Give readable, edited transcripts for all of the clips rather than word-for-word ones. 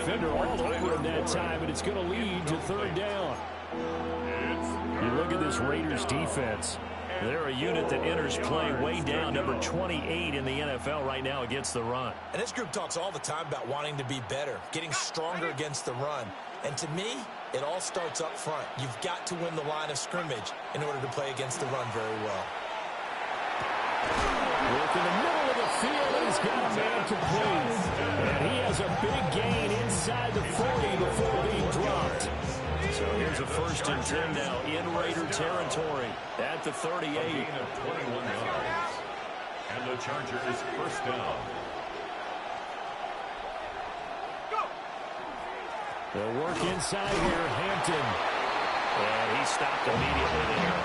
defender all over him that time, and it's going to lead to third down. You look at this Raiders defense. They're a unit that enters play way down, number 28 in the NFL right now against the run. And this group talks all the time about wanting to be better, getting stronger against the run. And to me, it all starts up front. You've got to win the line of scrimmage in order to play against the run very well. Work in the middle of the field, and he's got a man complete. And he has a big gain inside the 40 before being dropped. So here's a 1st and 10 now in Raider territory at the 38. A gain of 21 yards. And the Charger is 1st down. They'll work inside here, Hampton. And he stopped immediately there.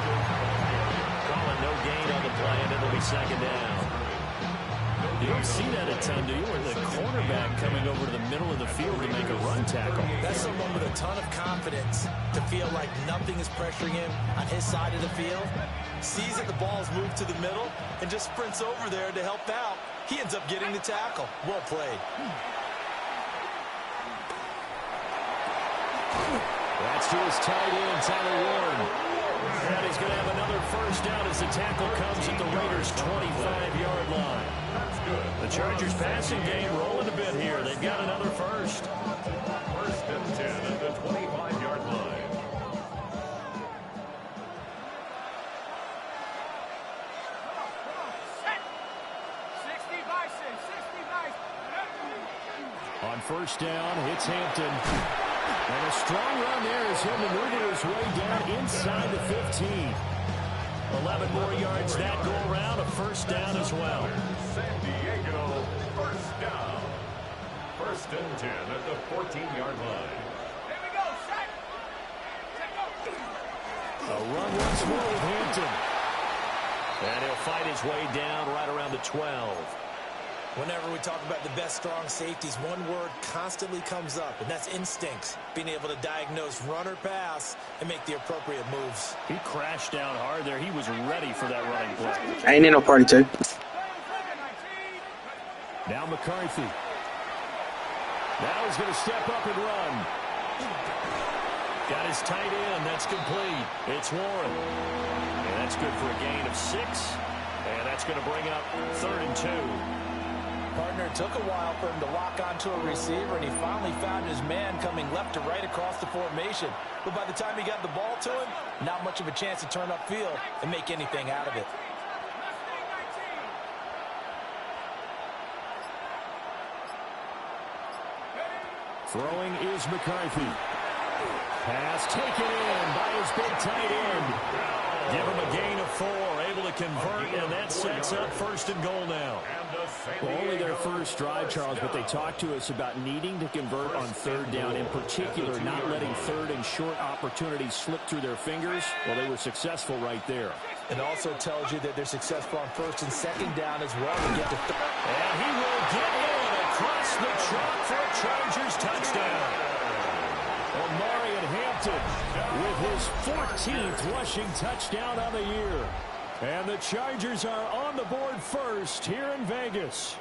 Calling no gain on the play, and it'll be 2nd down. You don't see that a ton, do you? Where the cornerback coming over to the middle of the field to make a run tackle. That's someone with a ton of confidence to feel like nothing is pressuring him on his side of the field. Sees that the ball's moved to the middle and just sprints over there to help out. He ends up getting the tackle. Well played. That's to his tight end, Tyler Warren. And he's going to have another 1st down as the tackle comes at the Raiders' 25-yard line. The Chargers passing game rolling a bit here. They've got another 1st. 1st and 10 at the 25-yard line. On 1st down, it's Hampton. And a strong run there as he'll maneuver his way down inside the 15. 11 more yards that go around, a 1st down as well. San Diego, 1st down. 1st and 10 at the 14-yard line. Here we go, set. A run once more with Hampton. And he'll fight his way down right around the 12. Whenever we talk about the best strong safeties, one word constantly comes up, and that's instincts. Being able to diagnose run or pass and make the appropriate moves. He crashed down hard there. He was ready for that running play. I ain't in no party too. Now McCarthy. Now he's going to step up and run. Got his tight end. That's complete. It's Warren. And that's good for a gain of 6. And that's going to bring up 3rd and 2. Partner, it took a while for him to lock onto a receiver, and he finally found his man coming left to right across the formation. But by the time he got the ball to him, not much of a chance to turn upfield and make anything out of it. Throwing is McCarthy. Pass taken in by his big tight end. Give him a gain of 4, able to convert, and that sets up 1st and goal now. Well, only their first drive, Charles, but they talked to us about needing to convert on 3rd down, in particular not letting 3rd and short opportunities slip through their fingers. Well, they were successful right there. It also tells you that they're successful on 1st and 2nd down as well to get to and he will get in across the chalk for a Chargers touchdown. Omarion Hampton with his 14th rushing touchdown on the year. And the Chargers are on the board first here in Vegas.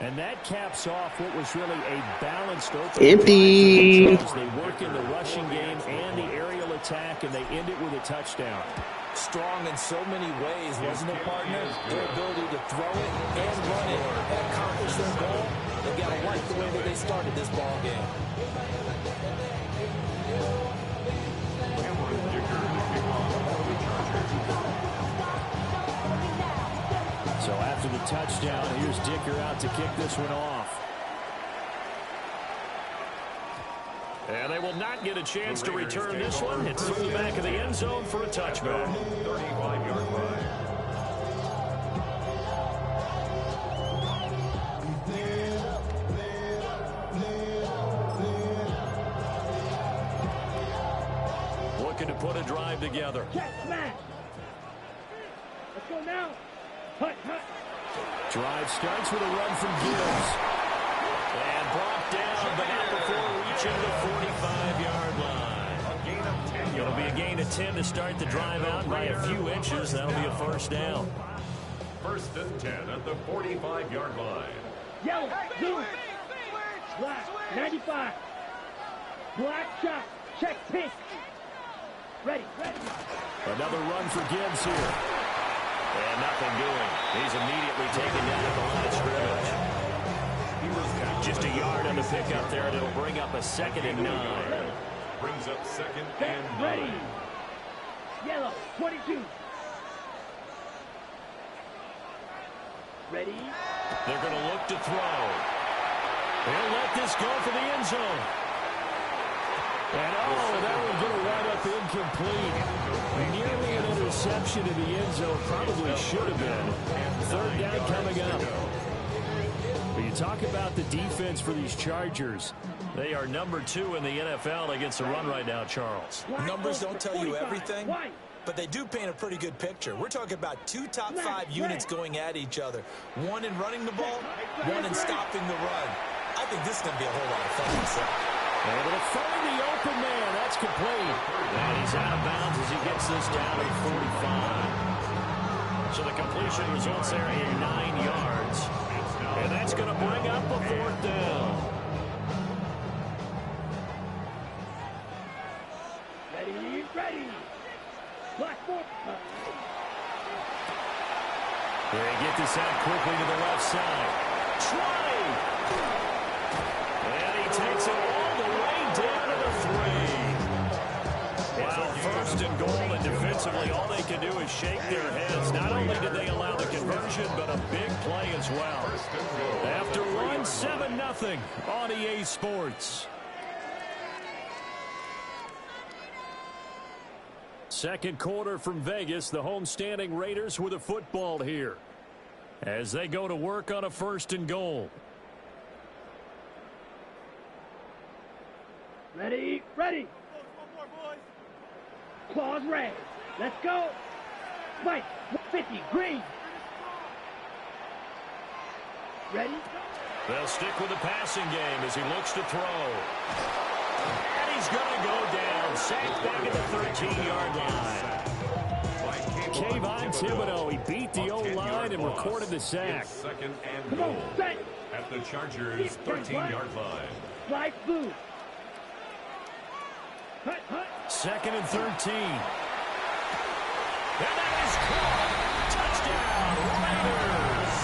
And that caps off what was really a balanced opening. Empty. They work in the rushing game and the aerial attack, and they end it with a touchdown. Strong in so many ways, wasn't it, partner? Their ability to throw it and run it and accomplish their goal. They've got to like the way that they started this ball game. So after the touchdown, here's Dicker out to kick this one off. And they will not get a chance to return this one. It's through the back of the end zone for a touchback. 35-yard line. Looking to put a drive together. Let's go now. Hut. Drive starts with a run from Gibbs. And brought down, but not before reaching the 45-yard line. It'll be a gain of 10 to start the drive out by a few inches. That'll be a 1st down. 1st and 10 at the 45-yard line. Yellow, blue, black, 95. Black shot, check pink. Ready. Another run for Gibbs here. And nothing doing. He's immediately taken down at the line of scrimmage. Just a yard on the pickup there, and it'll bring up a 2nd and 9. Brings up 2nd and 9. Ready. Yellow, 22. Ready. They're going to look to throw. They'll let this go for the end zone. And that one's going to wind up incomplete. Nearly an interception in the end zone. Probably should have been. 3rd down coming up. But you talk about the defense for these Chargers. They are number 2 in the NFL against the run right now, Charles. Numbers don't tell you everything, but they do paint a pretty good picture. We're talking about 2 top 5 units going at each other. One in running the ball, one in stopping the run. I think this is going to be a whole lot of fun myself. Able to find the open man. That's complete. And he's out of bounds as he gets this down at 45. So the completion results there in 9 yards. And that's going to bring up a 4th down. Ready. Black foot. They get this out quickly to the left side. Trying. And he takes it all the way down to the 3. Wow, 1st and goal, and defensively all they can do is shake their heads. Not only did they allow the conversion, but a big play as well. After one, 7-0 on EA Sports. 2nd quarter from Vegas. The homestanding Raiders with a football here as they go to work on a 1st and goal. Ready. Claws raised. Let's go. Mike, 50, green. Ready. They'll stick with the passing game as he looks to throw. And he's going to go down. Sacked back at the 13-yard line. Kayvon Thibodeaux, he beat the O-line and recorded the sack. 2nd and goal at the Chargers' 13-yard line. Fly blue. 2nd and 13. And that is caught. Touchdown, Raiders.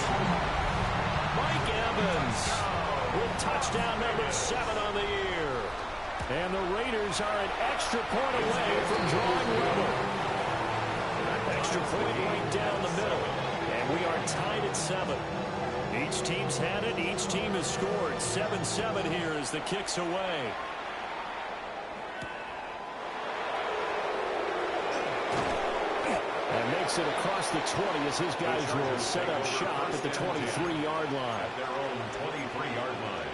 Mike Evans with touchdown number 7 on the year. And the Raiders are an extra point away from drawing level. Extra point right down the middle. And we are tied at 7. Each team's had it. Each team has scored. 7-7 here as the kick's away. And makes it across the 20 as his guys will set up shop at the 23-yard line. At their own 23-yard line.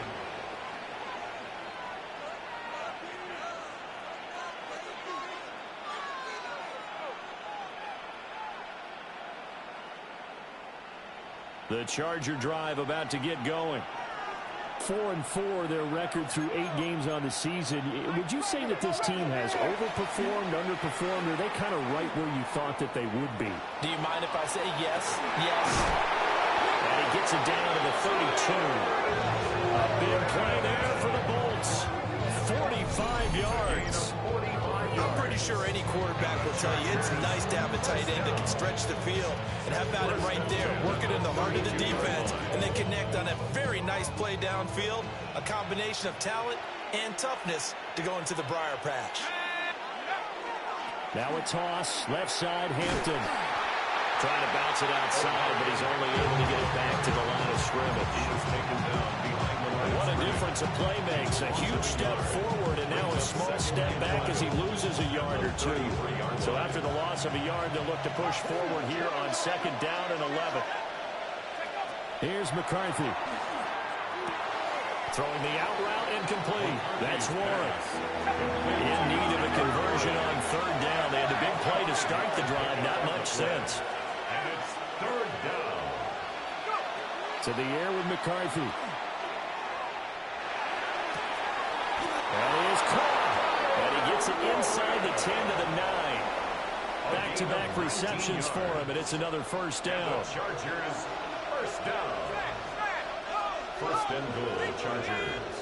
The Charger drive about to get going. 4-4 their record through 8 games on the season. Would you say that this team has overperformed, underperformed, or are they kind of right where you thought that they would be? Do you mind if I say yes? Yes. And he gets it down to the 32. A big play there for the Bolts. 45 yards. I'm pretty sure any quarterback will tell you it's nice to have a tight end that can stretch the field. And how about it right there? Work it in the heart of the defense and then connect on a very nice play downfield. A combination of talent and toughness to go into the briar patch. Now a toss, left side, Hampton. Trying to bounce it outside, but he's only able to get it back to the line of scrimmage. What a difference a play makes. A huge step forward and now a small step back as he loses a yard or 2. So after the loss of a yard, they'll look to push forward here on 2nd down and 11. Here's McCarthy. Throwing the out route incomplete. That's Warren. In need of a conversion on 3rd down. They had a big play to start the drive. Not much sense. And it's 3rd down. To the air with McCarthy. And he is caught. And he gets it inside the 10 to the 9. Back-to-back receptions for him, and it's another 1st down. Chargers, 1st down. First and goal, Chargers.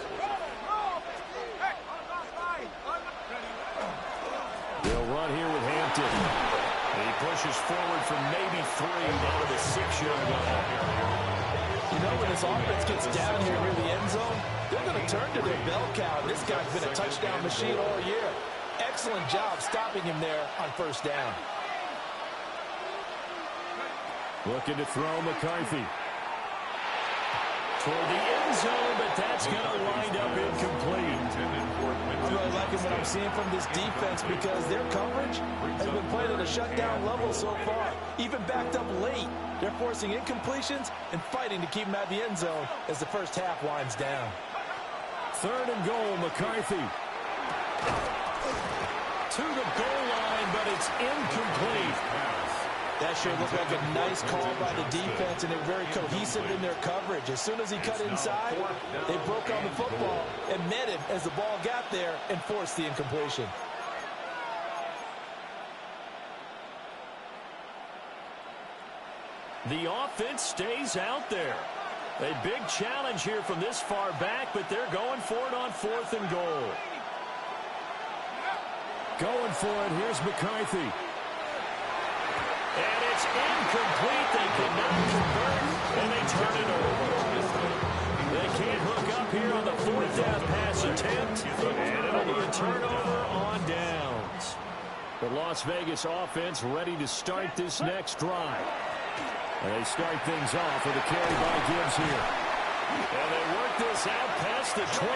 They'll run here with Hampton. And he pushes forward from maybe 3 down to the 6-yard line. You know, when this offense gets down here near the end zone, they're going to turn to their bell cow. This guy's been a touchdown machine all year. Excellent job stopping him there on first down. Looking to throw McCarthy. Toward the end zone, but that's going to wind up incomplete. I'm really liking what I'm seeing from this defense because their coverage has been played at a shutdown level so far. Even backed up late, they're forcing incompletions and fighting to keep them at the end zone as the first half winds down. 3rd and goal, McCarthy. To the goal line, but it's incomplete. That sure looked like a nice call by the defense, and they're very cohesive in their coverage. As soon as he cut inside, they broke on the football and met him as the ball got there and forced the incompletion. The offense stays out there. A big challenge here from this far back, but they're going for it on 4th and goal. Going for it, here's McCarthy. And it's incomplete. They cannot convert, and they turn it over. They can't hook up here on the 4th down pass attempt, and it'll be a turnover on downs. The Las Vegas offense ready to start this next drive. And they start things off with a carry by Gibbs here. And they work this out past the 25.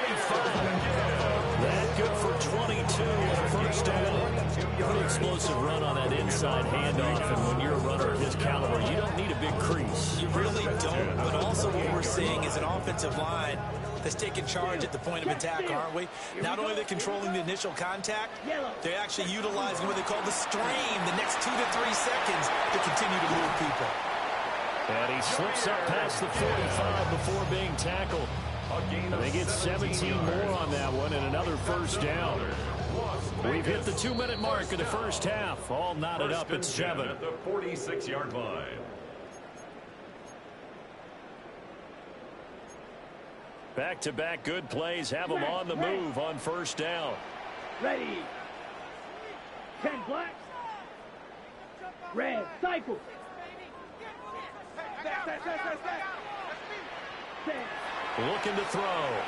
That good for 22 and a first down. Pretty explosive run on that inside handoff, and when you're a runner of his caliber, you don't need a big crease. You really don't, but also what we're seeing is an offensive line that's taking charge at the point of attack, aren't we? Not only are they controlling the initial contact, they're actually utilizing what they call the strain, the next 2 to 3 seconds to continue to move people. And he slips up past the 45 before being tackled. They get 17 more on that one and another first down. We've hit the 2-minute mark of the first half. All knotted up at 7. At the 46-yard line. Back-to-back good plays have them on the move on first down. Ready. 10 black. Red. Cycle. Looking to throw.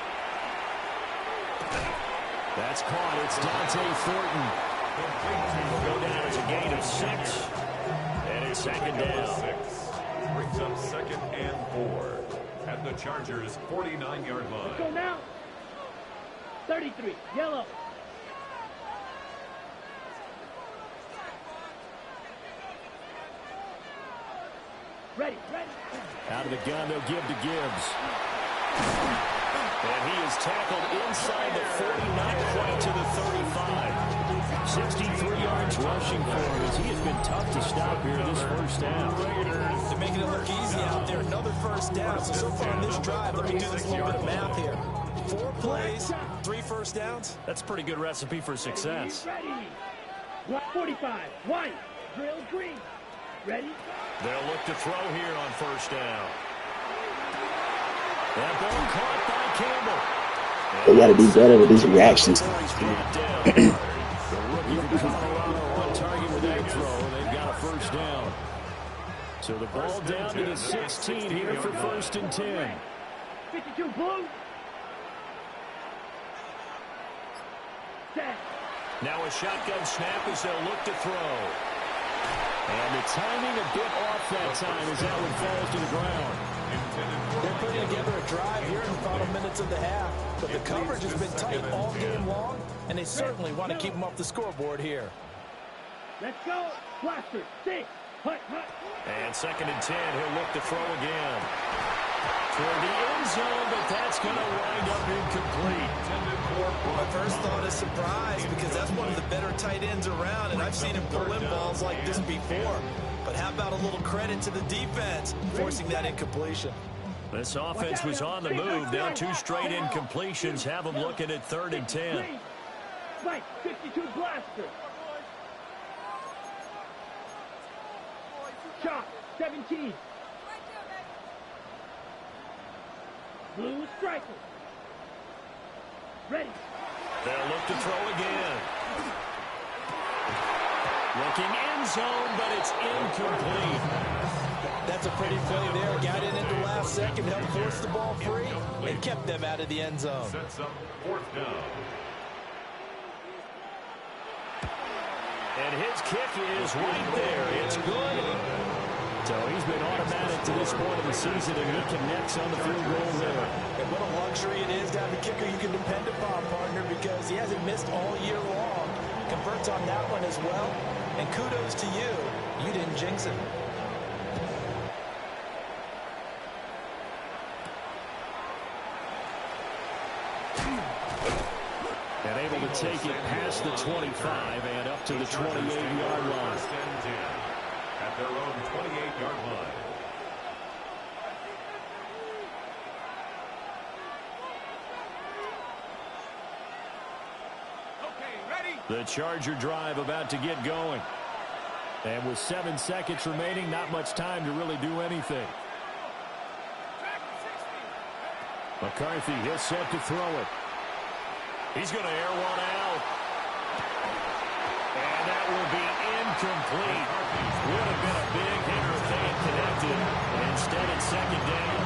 That's caught. It's Dante Thornton. Go down as a gain of 6. And it's 2nd down. Brings up 2nd and 4 at the Chargers' 49-yard line. Let's go now. 33. Yellow. Ready. Out of the gun, they'll give to Gibbs. And he is tackled inside the 40, not quite to the 35. 63 yards rushing for him as he has been tough to stop here this first half. They're making it look easy out there. Another first down. So far on this drive, let me do this little bit of math here. 4 plays, 3 first downs. That's a pretty good recipe for success. Ready. 45. White. Drill green. Ready. They'll look to throw here on first down. That ball caught by Campbell. They got to do better with these reactions. The rookie from Colorado on target with that throw. They've got a first down. So the ball down to the 16 here for 1st and 10. 52 blue. 10. Now a shotgun snap as they'll look to throw. And the timing a bit off that time as that one falls to the ground. They're putting together a drive here in the final minutes of the half, but the coverage has been tight all game long, and they certainly want to keep them off the scoreboard here. Let's go. Blaster. 6. Hut. And 2nd and 10, he'll look to throw again. Toward the end zone, but that's going to wind up incomplete. My first thought is surprise because that's one of the better tight ends around, and I've seen him pull in balls like this before. But how about a little credit to the defense forcing that incompletion? This offense was on the move. Now 2 straight incompletions have them looking at 3rd and 10. Spike. 52 blaster. Chop. 17. Blue striker. Ready. They'll look to throw again. Looking end zone, but it's incomplete. That's a pretty play there. Got in at the last second, helped force the ball free, and kept them out of the end zone. Sets up fourth down. And his kick is right there. It's good. So he's been automatic to this point of the season, and he connects on the field goal there. And what a luxury it is to have a kicker you can depend upon, partner, because he hasn't missed all year long. Converts on that one as well. And kudos to you. You didn't jinx it. And able to take it past the 25 and up to the 28-yard line. First and 10 at their own 28-yard line. The Charger drive about to get going. And with 7 seconds remaining, not much time to really do anything. McCarthy is set to throw it. He's going to air one out. And that will be incomplete. Would have been a big hitter if they had connected. Instead, it's second down.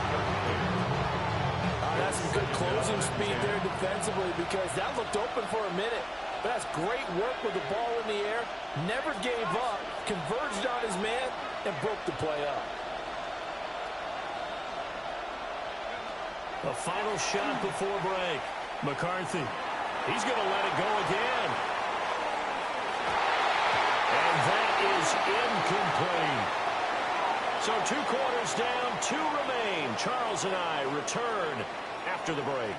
That's some good closing speed there defensively, because that looked open for a minute. But that's great work with the ball in the air. Never gave up. Converged on his man and broke the play up. A final shot before break. McCarthy. He's going to let it go again. And that is incomplete. So 2 quarters down, 2 remain. Charles and I return after the break.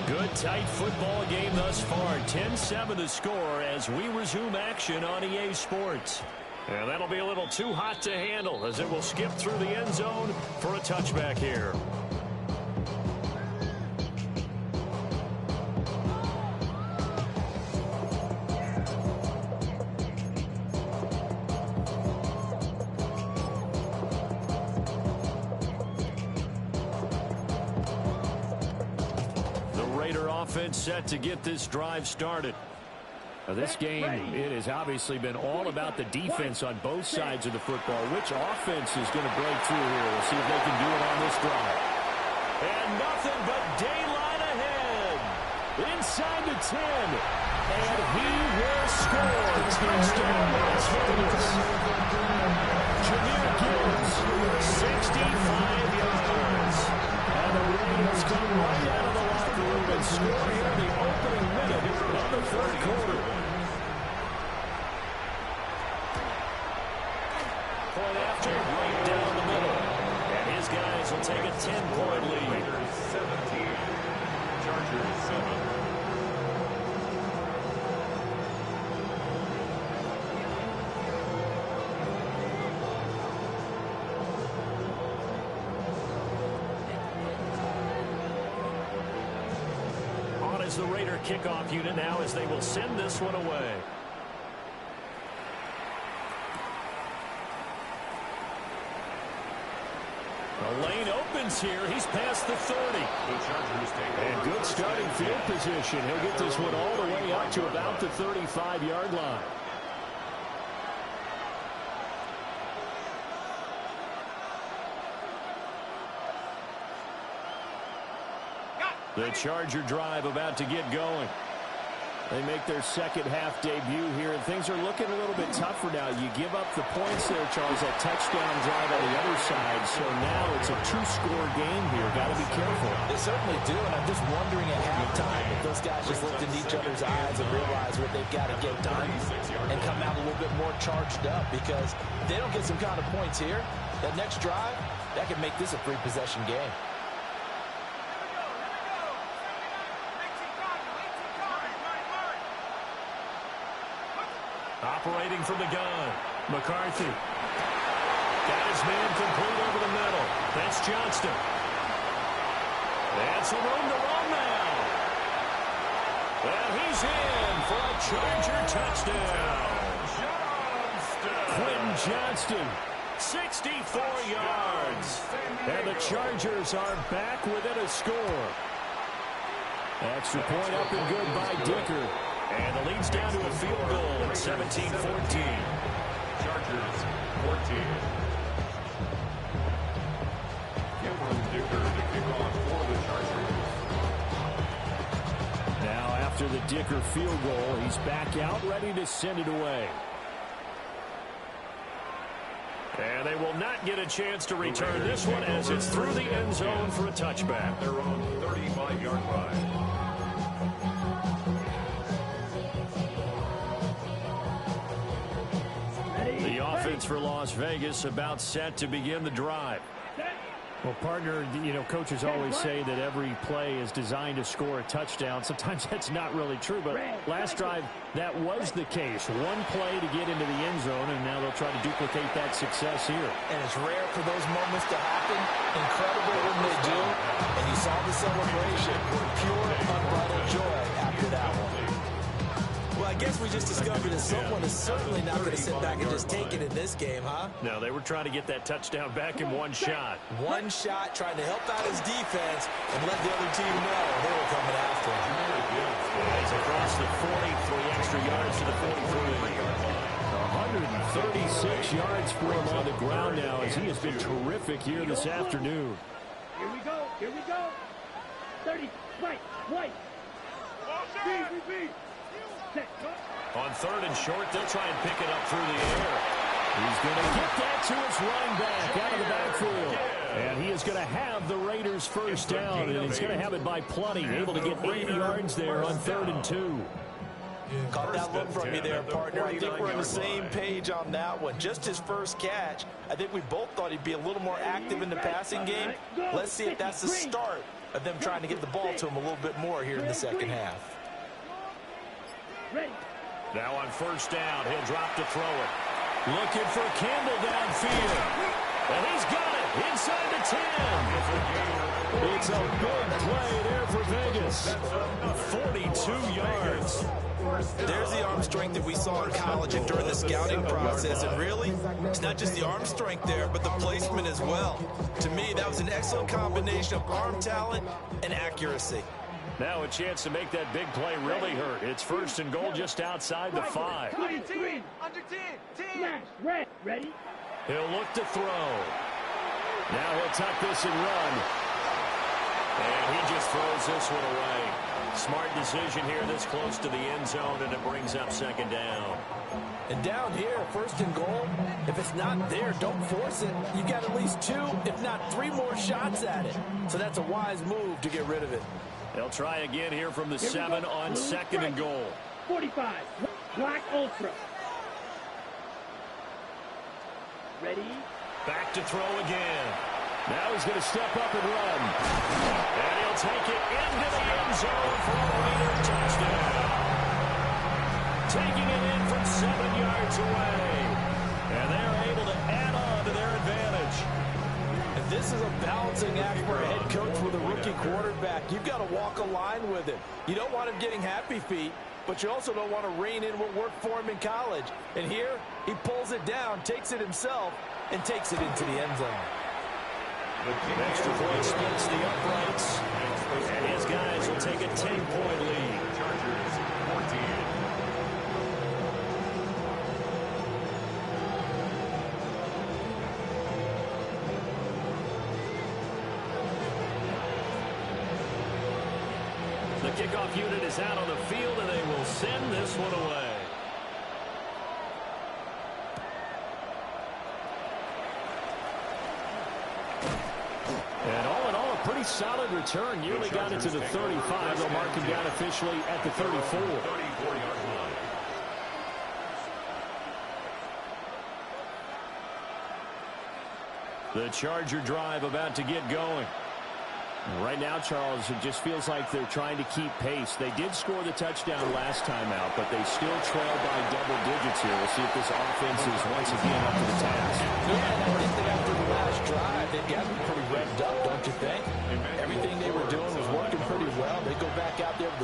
Good tight football game thus far. 10-7 the score as we resume action on EA Sports. And that'll be a little too hot to handle as it will skip through the end zone for a touchback here. Offense set to get this drive started. Now this game, it has obviously been all about the defense on both sides of the football. Which offense is going to break through here? We'll see if they can do it on this drive. And nothing but daylight ahead. Inside the 10. And he will score. Touchdown Las Vegas. Jahmyr Gibbs, 65 yards. And the Ravens come right out of the locker room and score here in the opening minute of the third quarter. Point after, right down the middle. And his guys will take a 10-point lead. Raiders 17, Chargers 7. The Raider kickoff unit now as they will send this one away. The lane opens here. He's past the 30. And good starting field position. He'll get this one all the way up to about the 35-yard line. The Charger drive about to get going. They make their second half debut here, and things are looking a little bit tougher now. You give up the points there, Charles, that touchdown drive on the other side. So now it's a 2-score game here. Got to be careful. They certainly do, and I'm just wondering at halftime if those guys just looked into each other's eyes and realize what they've got to get done and come out a little bit more charged up, because if they don't get some kind of points here, that next drive, that could make this a 3-possession game. Operating from the gun, McCarthy. Got his man complete over the middle. That's Johnston. And some room to run now. And he's in for a Charger touchdown. Quentin Johnston, 64 yards. And the Chargers are back within a score. Extra point up and good by Dicker. And the lead's down to a field goal at 17-14. Chargers 14. Cameron Dicker to kick off for the Chargers. Now after the Dicker field goal, he's back out ready to send it away. And they will not get a chance to return this one as it's through the end zone for a touchback. Their own 35-yard line. The offense for Las Vegas about set to begin the drive. Well, partner, you know, coaches always say that every play is designed to score a touchdown. Sometimes that's not really true, but last drive, that was the case. One play to get into the end zone, and now they'll try to duplicate that success here. And it's rare for those moments to happen. Incredible when they do. And you saw the celebration. Pure, unbridled joy after that one. Well, I guess we just discovered that someone is certainly not going to sit back and just take it in this game, huh? No, they were trying to get that touchdown back in one shot. One shot, trying to help out his defense and let the other team know they were coming after him. He's across the 40, 3 extra yards to the 43. 136 yards for him on the ground now as he has been terrific here this afternoon. Here we go. Here we go. 30. Right. White. Set. On third and short, they'll try and pick it up through the air. He's going to get that to his running back out of the backfield. And he is going to have the Raiders first down, and he's going to have it by plenty. Able to get 80 yards there on 3rd and 2. Caught that look from you there, partner. I think we're on the same page on that one. Just his first catch. I think we both thought he'd be a little more active in the passing game. Let's see if that's the start of them trying to get the ball to him a little bit more here in the second half. Ready. Now on first down, he'll drop to throw it. Looking for Campbell downfield. And he's got it inside the 10. It's a big play there for Vegas. 42 yards. There's the arm strength that we saw in college and during the scouting process. And really, it's not just the arm strength there, but the placement as well. To me, that was an excellent combination of arm talent and accuracy. Now a chance to make that big play really hurt. It's 1st and goal just outside the 5. Under 10. Smash. Red. Ready. He'll look to throw. Now he'll tuck this and run. And he just throws this one away. Smart decision here this close to the end zone, and it brings up 2nd down. And down here, 1st and goal, if it's not there, don't force it. You've got at least 2, if not 3 more shots at it. So that's a wise move to get rid of it. They'll try again here from the 7 on 2nd and goal. 45. Black Ultra. Ready. Back to throw again. Now he's going to step up and run. And he'll take it into the end zone for a Raider touchdown. Taking it in from 7 yards away. And they're able to add on to their advantage. And this is a balancing act for a head coach with a rookie quarterback. You've got to walk a line with him. You don't want him getting happy feet, but you also don't want to rein in what worked for him in college. And here, he pulls it down, takes it himself, and takes it into the end zone. Extra point splits the uprights. And his guys will take a 10-point lead. Chargers 14. The kickoff unit is out on the field, and they will send this one away. And all in all, a pretty solid return. Nearly got it to the 35. They'll mark him down officially at the 34. 34-yard line. The Charger drive about to get going. Right now, Charles, it just feels like they're trying to keep pace. They did score the touchdown last time out, but they still trail by double digits here. We'll see if this offense is once again up to the task. Yeah, and I think that after the last drive, they've gotten pretty revved up, don't you think? Everything they were doing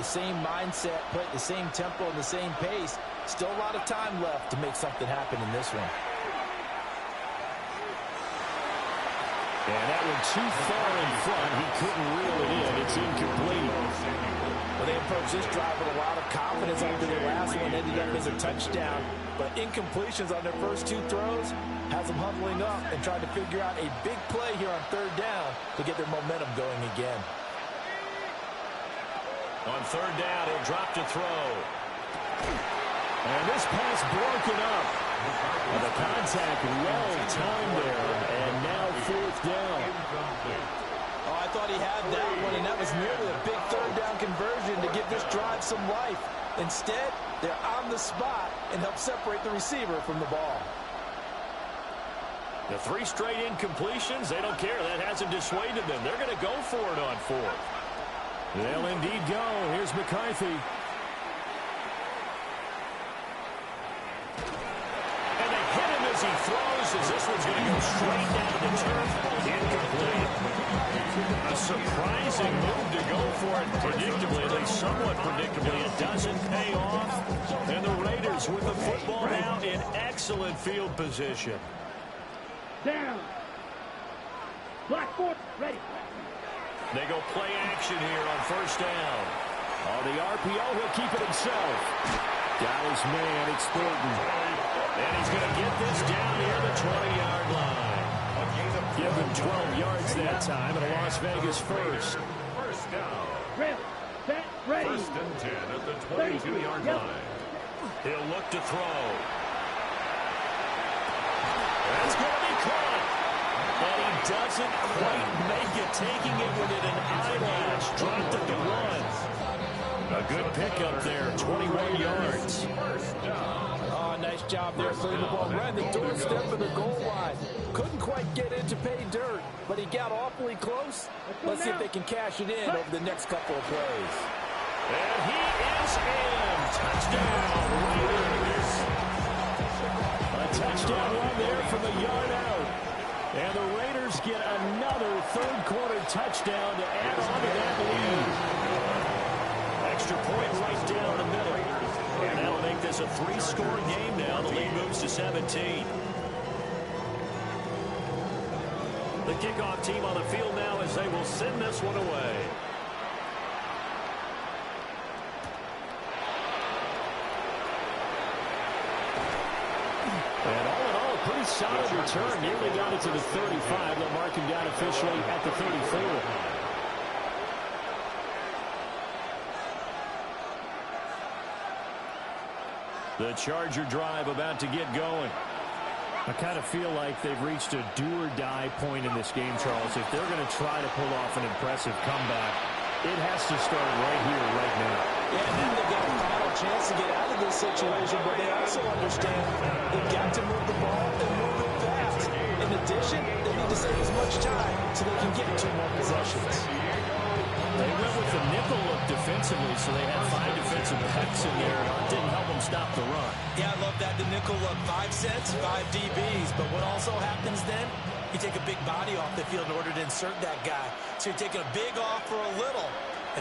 the same mindset, play at the same tempo and the same pace. Still a lot of time left to make something happen in this one. And that one too far in front. He couldn't reel it in. It's incomplete. Well, they approached this drive with a lot of confidence after their last one. Ended up as a touchdown. But incompletions on their first two throws has them huddling up and trying to figure out a big play here on third down to get their momentum going again. On third down, he'll drop to throw. And this pass broken up. And the contact well timed there. And now fourth down. Oh, I thought he had that one, and that was nearly a big third down conversion to give this drive some life. Instead, they're on the spot and help separate the receiver from the ball. The 3 straight incompletions, they don't care. That hasn't dissuaded them. They're going to go for it on fourth. They'll indeed go. Here's McCarthy. And they hit him as he throws, as this one's going to go straight down the turf. Incomplete. A surprising move to go for it predictably, at least somewhat predictably. It doesn't pay off. And the Raiders with the football now in excellent field position. Down. Black force, ready. They go play action here on first down. On the RPO, he'll keep it himself. Got his man, it's Thornton. And he's going to get this down near the 20-yard line. Give him 12 yards that time, and a Las Vegas first. First down. Drill. Set. Ready. First and 10 at the 22-yard line. He'll look to throw. That's going to be caught. But he doesn't quite make it, taking it within an eyelash. Dropped at the 1. A good pickup there, 21 yards. Oh, nice job there clearing the ball right the doorstep of the goal line. Couldn't quite get in to pay dirt, but he got awfully close. Let's see if they can cash it in over the next couple of plays. And he is in. Touchdown, Raiders. A touchdown run there from a yard out. And the Raiders get another third-quarter touchdown to add on to that lead. Extra point right down the middle. And that'll make this a 3-score game now. The lead moves to 17. The kickoff team on the field now as they will send this one away. And all in all, a pretty solid return. Nearly got it to the 35. They'll mark him down officially at the 34. The Charger drive about to get going. I kind of feel like they've reached a do-or-die point in this game, Charles. If they're going to try to pull off an impressive comeback, it has to start right here, right now. Yeah, and then they've got a final chance to get out of this situation, but they also understand they've got to move the ball and move it fast. In addition, they need to save as much time so they can get 2 more possessions. They went with the nickel look defensively, so they had 5 defensive backs in there. Didn't help them stop the run. Yeah, I love that, the nickel look. 5 sets, 5 DBs. But what also happens then, you take a big body off the field in order to insert that guy. So you're taking a big off for a little.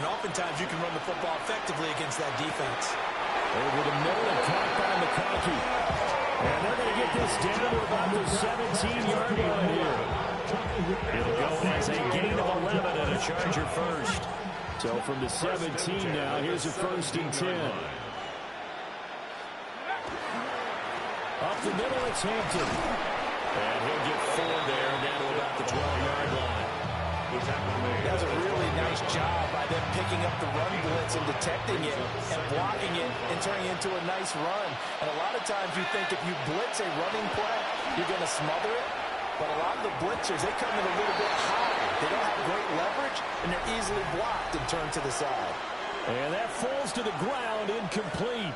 And oftentimes you can run the football effectively against that defense. Over the middle and caught by McConkey. And they're going to get this down to about the 17-yard line here. It'll go as a gain of 11 and a Charger first. So from the 17 now, here's a 1st and 10. Up the middle, it's Hampton. And he'll get 4 there, down to about the 12-yard line. That was a really nice job by them picking up the run blitz and detecting it and blocking it and turning it into a nice run. And a lot of times you think if you blitz a running play, you're going to smother it. But a lot of the blitzers, they come in a little bit high. They don't have great leverage, and they're easily blocked and turned to the side. And that falls to the ground, incomplete.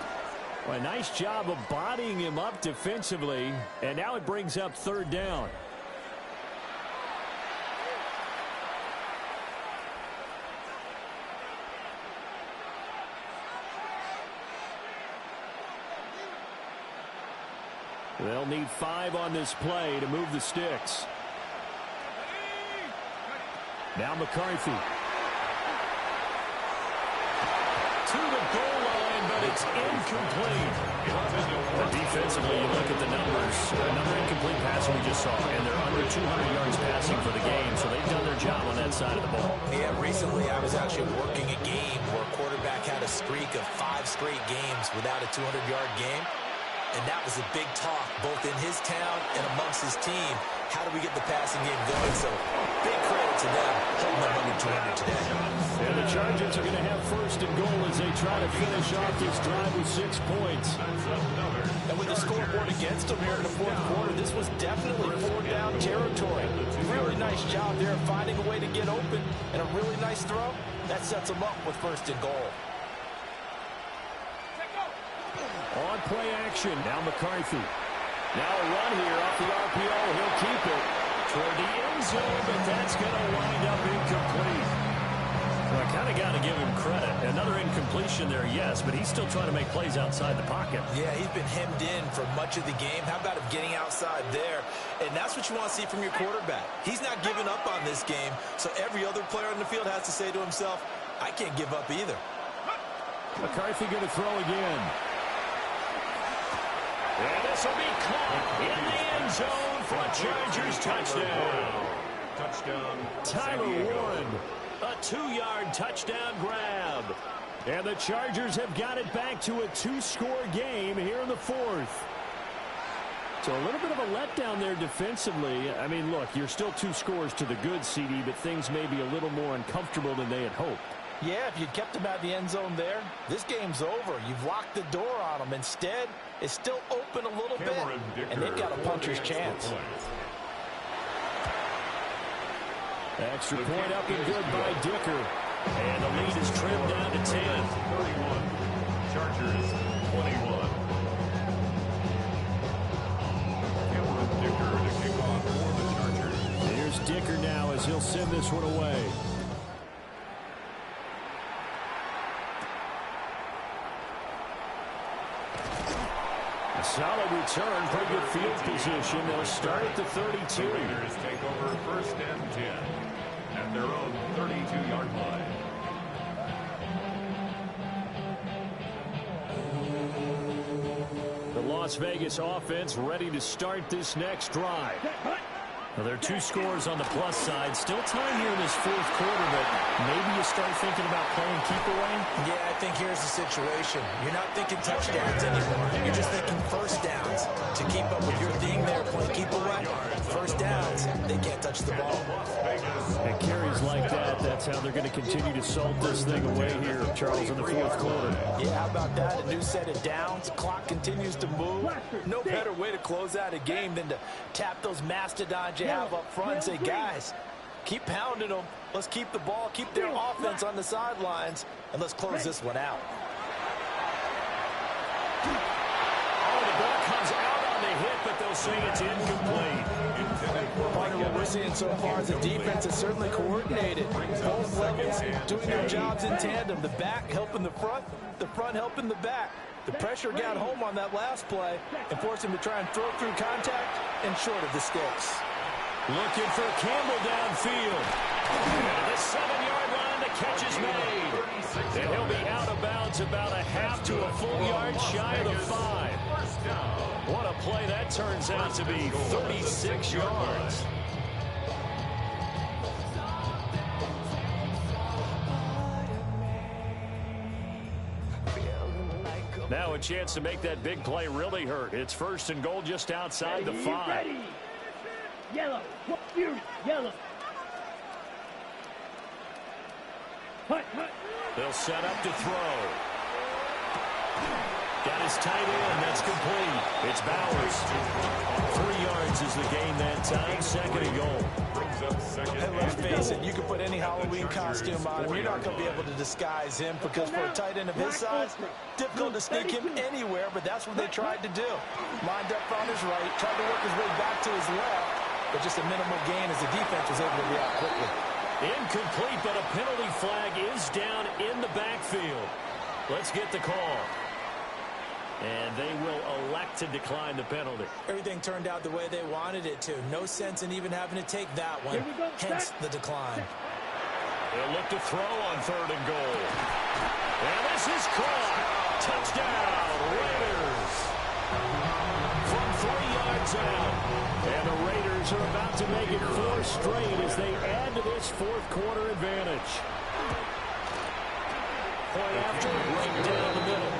Well, a nice job of bodying him up defensively. And now it brings up 3rd down. They'll need 5 on this play to move the sticks. Now McCarthy. to the goal line, but it's incomplete. Defensively, you look at the numbers. Another incomplete pass we just saw, and they're under 200 yards passing for the game, so they've done their job on that side of the ball. Yeah, recently I was actually working a game where a quarterback had a streak of 5 straight games without a 200-yard game. And that was a big talk, both in his town and amongst his team. How do we get the passing game going? So, big credit to them holding them under 200 today. And the Chargers are going to have first and goal as they try to finish off this drive with 6 points. And with the scoreboard against them here in the fourth quarter, this was definitely 4-down territory. Really nice job there finding a way to get open, and a really nice throw. That sets them up with first and goal. On play action, now McCarthy. Now a run here off the RPO. He'll keep it toward the end zone, but that's going to wind up incomplete. Well, I kind of got to give him credit. Another incompletion there, yes, but he's still trying to make plays outside the pocket. Yeah, he's been hemmed in for much of the game. How about him getting outside there? And that's what you want to see from your quarterback. He's not giving up on this game, so every other player on the field has to say to himself, I can't give up either. McCarthy going to throw again. And this will be caught in the end zone for a Chargers touchdown. Tyler Warren, a 2-yard touchdown grab. And the Chargers have got it back to a 2-score game here in the fourth. So a little bit of a letdown there defensively. I mean, look, you're still 2 scores to the good, CD, but things may be a little more uncomfortable than they had hoped. Yeah, if you kept him out of the end zone there, this game's over. You've locked the door on him. Instead, it's still open a little bit, and they've got a puncher's chance. Extra point up and good by Dicker. And the lead is trimmed down to 10. 31. Chargers 21. Cameron Dicker to kick off for the Chargers. Here's Dicker now as he'll send this one away. Solid return, pretty good field position. They'll start at the 32. The Raiders take over first and 10 at their own 32-yard line. The Las Vegas offense ready to start this next drive. Well, there are 2 scores on the plus side. Still time here in this fourth quarter, but maybe you start thinking about playing keep away? Yeah, I think here's the situation. You're not thinking touchdowns anymore. You're just thinking first downs. To keep up with your theme there, playing keep away, first downs, they can't touch the ball. And carries like that, that's how they're going to continue to salt this thing away here, Charles, in the fourth quarter. Yeah, how about that? A new set of downs. Clock continues to move. No better way to close out a game than to tap those mastodons you have up front and say, guys, keep pounding them. Let's keep the ball, keep their offense on the sidelines, and let's close this one out. Oh, the ball comes out on the hit, but they'll say it's incomplete. Partner, what we're seeing so far is the defense is certainly coordinated. Both levels doing their jobs in tandem. The back helping the front helping the back. The pressure got home on that last play and forced him to try and throw through contact and short of the sticks. Looking for Campbell downfield. And the 7-yard line, the catch is made. And he'll be out of bounds about a half to a full yard shy of the 5. What a play that turns out to be, 36 yards. Now a chance to make that big play really hurt. It's first and goal just outside the 5. Ready. Yellow. Yellow. Hut. They'll set up to throw. Got his tight end. That's complete. It's Bowers. 3 yards is the gain that time. Second and goal. And let's face it, you can put any Halloween costume on him. You're not going to be able to disguise him because for a tight end of his size, difficult to sneak him anywhere, but that's what they tried to do. Lined up on his right, tried to work his way back to his left, but just a minimal gain as the defense was able to react quickly. Incomplete, but a penalty flag is down in the backfield. Let's get the call. And they will elect to decline the penalty. Everything turned out the way they wanted it to. No sense in even having to take that one, hence the decline. They'll look to throw on 3rd and goal. And this This is caught. Touchdown, Raiders. From 3 yards out. And the Raiders are about to make it 4 straight as they add to this fourth quarter advantage. Point after, right down the middle.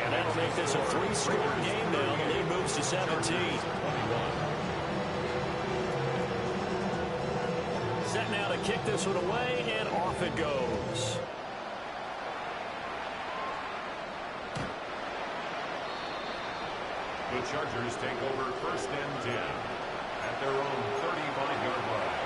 And that'll make this a 3-score game now. The lead moves to 17. Set now to kick this one away, and off it goes. The Chargers take over 1st and 10 at their own 35-yard line.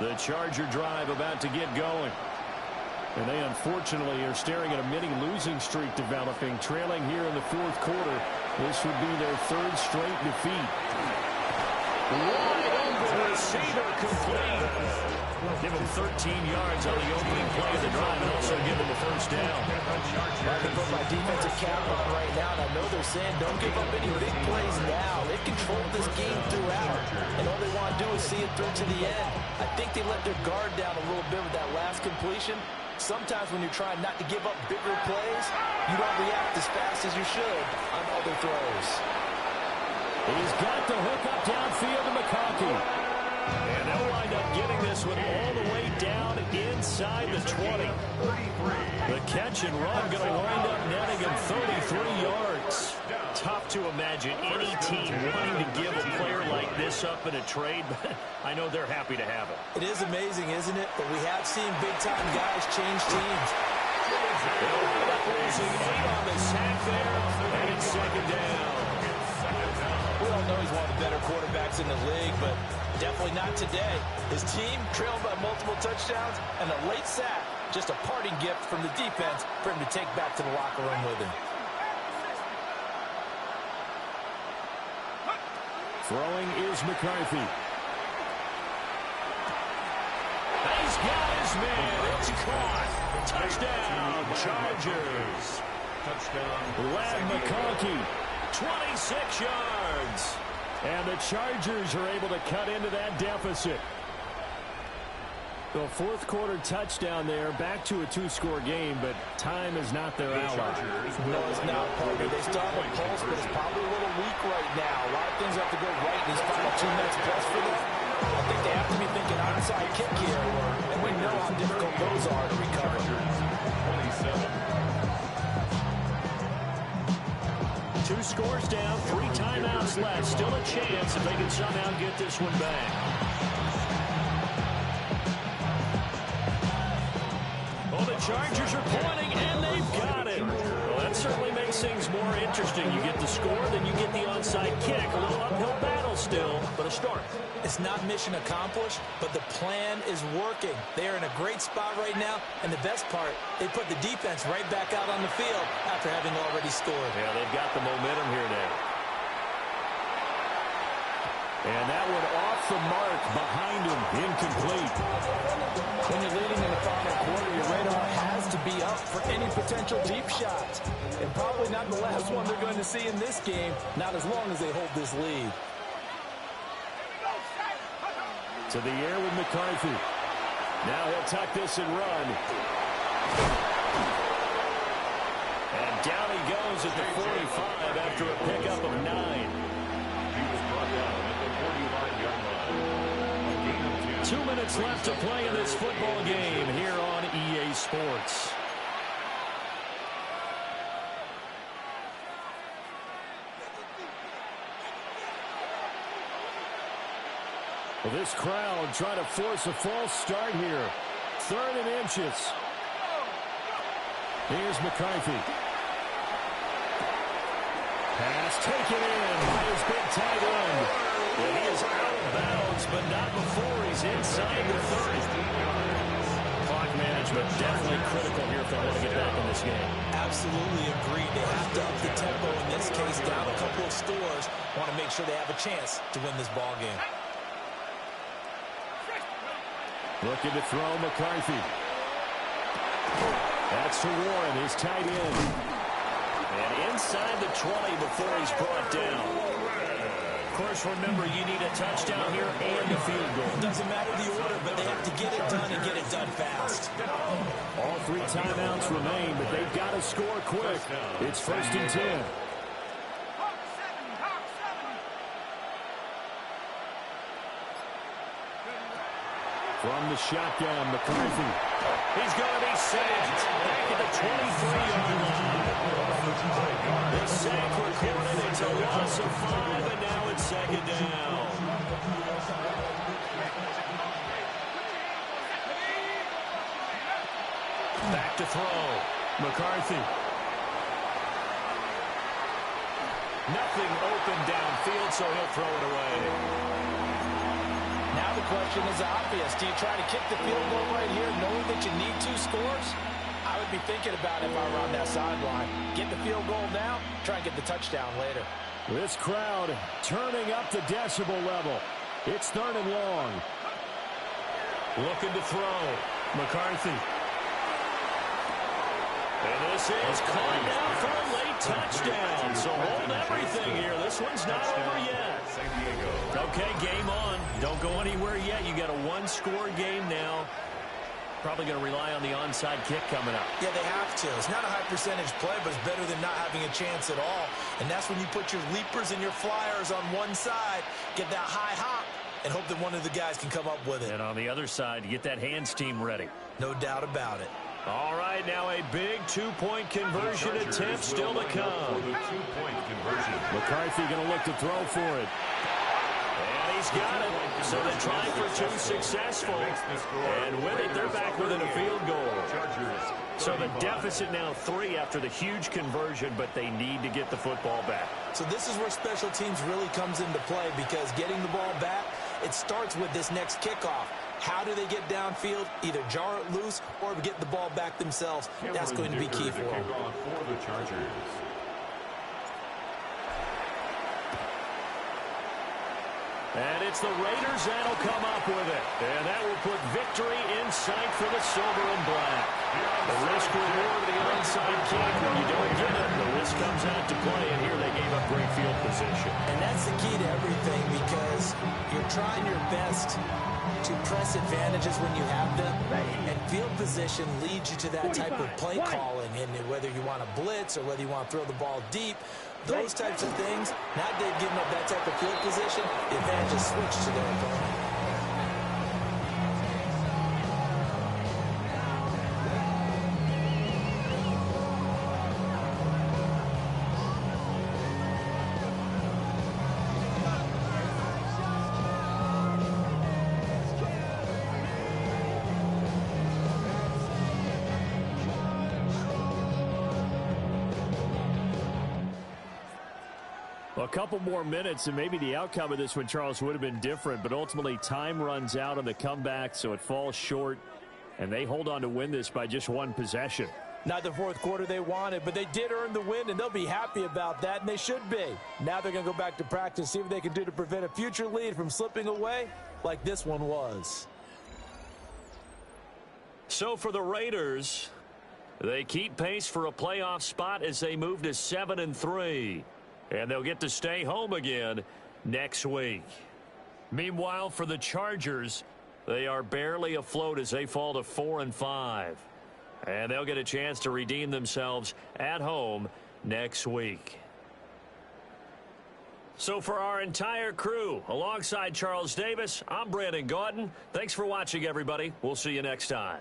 The Charger drive about to get going. And they unfortunately are staring at a mini losing streak developing, trailing here in the fourth quarter. This would be their 3rd straight defeat. Wide open receiver complete. Give him 13 yards on the opening play of the drive and also give him a first down. I can put my defensive cap on right now, and I know they're saying don't give up any big plays now. They controlled this game throughout, and all they want to do is see it through to the end. I think they let their guard down a little bit with that last completion. Sometimes when you're trying not to give up bigger plays, you don't react as fast as you should on other throws. He's got the hook up downfield to McConkey. And they'll wind up getting this one all the way down inside the 20. The catch and run going to wind up netting him 33 yards. Tough to imagine any team wanting to give a player like this up in a trade, but I know they're happy to have it. It is amazing, isn't it? But we have seen big-time guys change teams. They'll wind up losing 8 on the sack there, and it's 2nd down. We all know he's one of the better quarterbacks in the league, but definitely not today. His team trailed by multiple touchdowns, and a late sack, just a parting gift from the defense for him to take back to the locker room with him. Throwing is McCarthy. He's got his man. It's caught. Touchdown, Chargers. Touchdown. Ladd McConkey, 26 yards. And the Chargers are able to cut into that deficit. The fourth quarter touchdown there, back to a 2-score game, but time is not their ally. No, it's not, partner. They still have a pulse, but it's probably a little weak right now. A lot of things have to go right in these final 2 minutes plus for them. I think they have to be thinking onside kick here, and we know how difficult those are to recover. 27. 2 scores down, 3 timeouts left. Still a chance if they can somehow get this one back. Well, the Chargers are pointing, and they've got it. Well, that certainly makes things more interesting. You get the score, then you get the onside kick. A little uphill battle still, but a start. It's not mission accomplished, but the plan is working. They are in a great spot right now, and the best part, they put the defense right back out on the field after having already scored. Yeah, they've got the momentum here now. And that one off the mark behind him, incomplete. When you're leading in the final quarter, your radar has to be up for any potential deep shots. And probably not the last one they're going to see in this game, not as long as they hold this lead. To the air with McCarthy. Now he'll tuck this and run. And down he goes at the 45 after a pickup of 9. He was brought down at the 45-yard line. A gain of 10. 2 minutes left to play in this football game here on EA Sports. Well, this crowd trying to force a false start here. 3rd and inches. Here's McCarthy. Pass taken in by his big tight end. And he is out of bounds, but not before he's inside the 30. Clock management definitely critical here if they want to get back in this game. Absolutely agreed. They have to up the tempo in this case, down a couple of scores. Want to make sure they have a chance to win this ball game. Looking to throw McCarthy. That's to Warren, his tight end. And inside the 20 before he's brought down. Of course, remember, you need a touchdown here and a field goal. It doesn't matter the order, but they have to get it done and get it done fast. All 3 timeouts remain, but they've got to score quick. It's 1st and 10. From the shotgun, McCarthy. He's going to be sacked back at the 23-yard line. The sack recorded. It's a loss of 5, and now it's 2nd down. Back to throw. McCarthy. Nothing open downfield, so he'll throw it away. Now the question is obvious. Do you try to kick the field goal right here knowing that you need 2 scores? I would be thinking about it if I were on that sideline. Get the field goal now, try and get the touchdown later. This crowd turning up the decibel level. It's 3rd and long. Looking to throw. McCarthy. And this is caught down for a late touchdown. So hold everything here. This one's not over yet. Okay, game on. Don't go anywhere yet. You got a 1-score game now. Probably going to rely on the onside kick coming up. Yeah, they have to. It's not a high percentage play, but it's better than not having a chance at all. And that's when you put your leapers and your flyers on one side, get that high hop, and hope that one of the guys can come up with it. And on the other side, get that hands team ready. No doubt about it. All right, now a big 2-point conversion attempt still to come. McCarthy going to look to throw for it. And he's got it. So they try for 2 successful. And with it, they're back within a field goal. So the deficit now 3 after the huge conversion, but they need to get the football back. So this is where special teams really comes into play, because getting the ball back, it starts with this next kickoff. How do they get downfield? Either jar it loose or get the ball back themselves. That's going to be key for them. And it's the Raiders that'll come up with it. And that will put victory in sight for the silver and black. The risk reward of the onside kick. When you don't get it, the risk comes out to play. And here they gave up great field position. And that's the key to everything, because you're trying your best to press advantages when you have them, and field position leads you to that type of play calling, and whether you want to blitz or whether you want to throw the ball deep, those types of things. Now they've given up that type of field position, the advantage is switched to their opponent. A couple more minutes, and maybe the outcome of this one, Charles, would have been different. But ultimately, time runs out on the comeback, so it falls short. And they hold on to win this by just 1 possession. Not the 4th quarter they wanted, but they did earn the win, and they'll be happy about that, and they should be. Now they're going to go back to practice, see what they can do to prevent a future lead from slipping away like this one was. So for the Raiders, they keep pace for a playoff spot as they move to 7-3. And they'll get to stay home again next week. Meanwhile, for the Chargers, they are barely afloat as they fall to 4-5. And they'll get a chance to redeem themselves at home next week. So for our entire crew, alongside Charles Davis, I'm Brandon Gaudin. Thanks for watching, everybody. We'll see you next time.